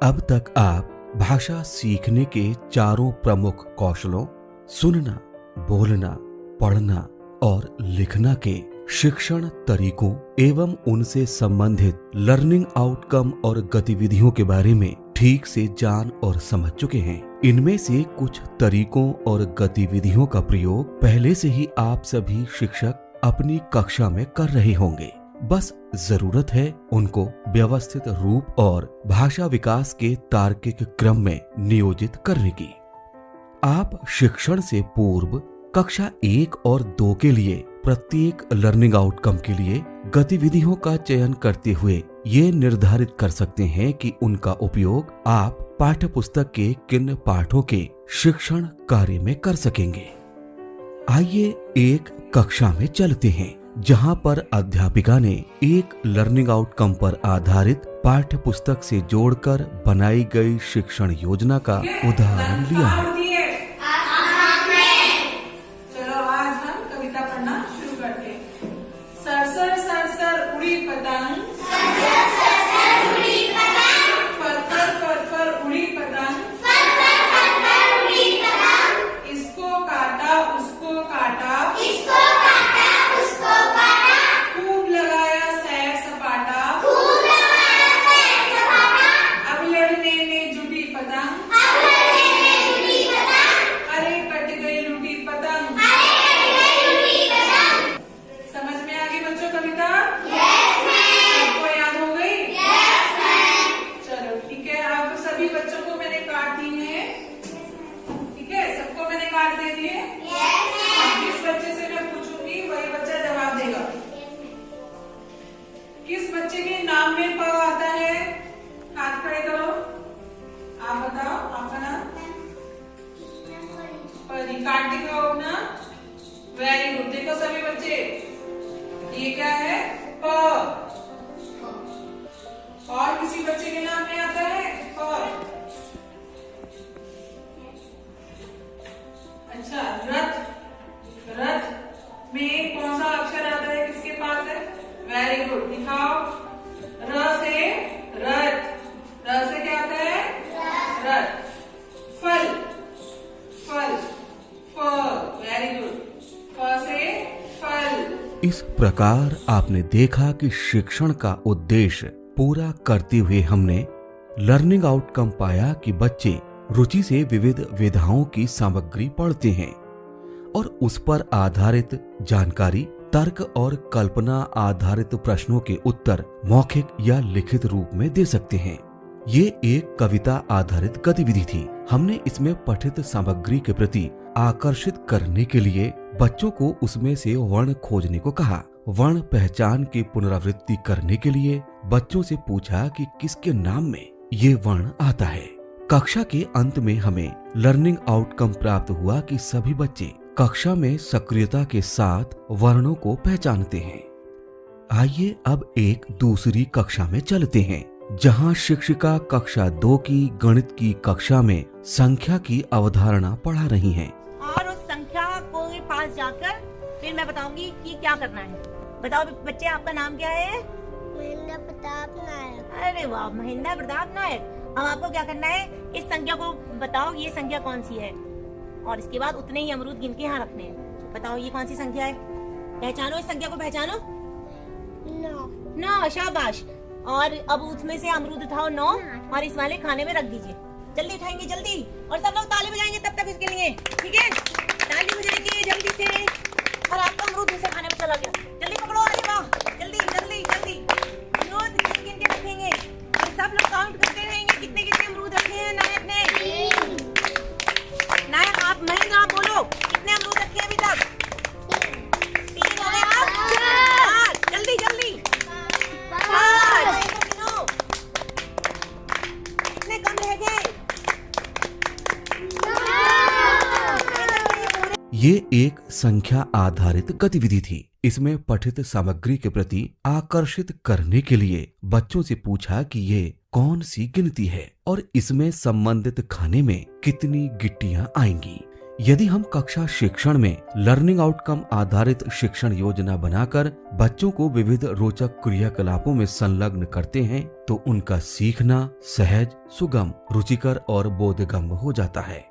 अब तक आप भाषा सीखने के चारों प्रमुख कौशलों सुनना, बोलना, पढ़ना और लिखना के शिक्षण तरीकों एवं उनसे संबंधित लर्निंग आउटकम और गतिविधियों के बारे में ठीक से जान और समझ चुके हैं। इनमें से कुछ तरीकों और गतिविधियों का प्रयोग पहले से ही आप सभी शिक्षक अपनी कक्षा में कर रहे होंगे। बस जरूरत है उनको व्यवस्थित रूप और भाषा विकास के तार्किक क्रम में नियोजित करने की। आप शिक्षण से पूर्व कक्षा 1 और 2 के लिए प्रत्येक लर्निंग आउटकम के लिए गतिविधियों का चयन करते हुए ये निर्धारित कर सकते हैं कि उनका उपयोग आप पाठ्य पुस्तक के किन पाठों के शिक्षण कार्य में कर सकेंगे। आइए एक कक्षा में चलते हैं जहां पर अध्यापिका ने एक लर्निंग आउटकम पर आधारित पाठ्य पुस्तक से जोड़कर बनाई गई शिक्षण योजना का उदाहरण लिया है। चलो आज हम कविता पढ़ना शुरू करते हैं। सरसर सरसर उड़ी पतंग, फरफर फरफर उड़ी पतंग, इसको काटा उसको काटा, खूब लगाया सैर सपाटा, अब लड़ने में जुटी पतंग, अरे कट गई लूटी पतंग। समझ में आ गई बच्चों कविता? सबको याद हो गई? चलो ठीक है, अब सभी बच्चों को मैंने काट दी है। ठीक है, सबको मैंने काट दे दिए। जिस बच्चे से मैं पूछूंगी वही बच्चा जवाब देगा। किस बच्चे के नाम में प आता है? हाथ खड़े करो, आप बताओ आपका नाम। परी, काट दिखाओ अपना। Very good. देखो सभी बच्चे, ये क्या है? प। और किसी बच्चे के नाम में आता है प? अच्छा, रथ। रथ में कौन सा अक्षर आता है? किसके पास है? Very good. दिखाओ। र से रथ। र से क्या आता है? रथ। फल। फल। फ। Very good. फ से फल। इस प्रकार आपने देखा कि शिक्षण का उद्देश्य पूरा करते हुए हमने लर्निंग आउटकम पाया कि बच्चे रुचि से विविध विधाओं की सामग्री पढ़ते हैं और उस पर आधारित जानकारी, तर्क और कल्पना आधारित प्रश्नों के उत्तर मौखिक या लिखित रूप में दे सकते हैं। ये एक कविता आधारित गतिविधि थी। हमने इसमें पठित सामग्री के प्रति आकर्षित करने के लिए बच्चों को उसमें से वर्ण खोजने को कहा। वर्ण पहचान की पुनरावृत्ति करने के लिए बच्चों से पूछा कि किसके नाम में ये वर्ण आता है। कक्षा के अंत में हमें लर्निंग आउटकम प्राप्त हुआ कि सभी बच्चे कक्षा में सक्रियता के साथ वर्णों को पहचानते हैं। आइए अब एक दूसरी कक्षा में चलते हैं जहां शिक्षिका कक्षा 2 की गणित की कक्षा में संख्या की अवधारणा पढ़ा रही हैं। और उस संख्या को पास जाकर फिर मैं बताऊंगी कि क्या करना है। बताओ बच्चे, आपका नाम क्या है? महेंद्र प्रताप नायक। अरे वाह, महेंद्र प्रताप नायक। अब आपको क्या करना है? इस संख्या को बताओ, ये संख्या कौन सी है, और इसके बाद उतने ही अमरूद गिन के यहाँ रखने हैं। बताओ ये कौन सी संख्या है? पहचानो, इस संख्या को पहचानो। 9। 9, शाबाश। और अब उसमें से अमरूद उठाओ 9 और इस वाले खाने में रख दीजिए। जल्दी उठाएंगे, जल्दी। और सब लोग ताली बजाएंगे तब तक इसके लिए, ठीक है? ताली बजाएंगे जल्दी से। और आपका अमरूद दूसरे खाने में चला गया। जल्दी पकड़ो, अरे वाह, जल्दी जल्दी जल्दी। अमरूद गिन के रखेंगे और सब लोग काउंट करते रहेंगे कितने कितने अमरूद रखे हैं नायक ने। नायक, आप महेंद्र आप बोलो, कितने अमरूद रखे हैं अभी तक? 3 हो गए। आप जल्दी जल्दी। 5। कितने कम रह गए? ये एक संख्या आधारित गतिविधि थी। इसमें पठित सामग्री के प्रति आकर्षित करने के लिए बच्चों से पूछा कि ये कौन सी गिनती है और इसमें संबंधित खाने में कितनी गिट्टियां आएंगी। यदि हम कक्षा शिक्षण में लर्निंग आउटकम आधारित शिक्षण योजना बनाकर बच्चों को विविध रोचक क्रियाकलापों में संलग्न करते हैं तो उनका सीखना सहज, सुगम, रुचिकर और बोधगम्य हो जाता है।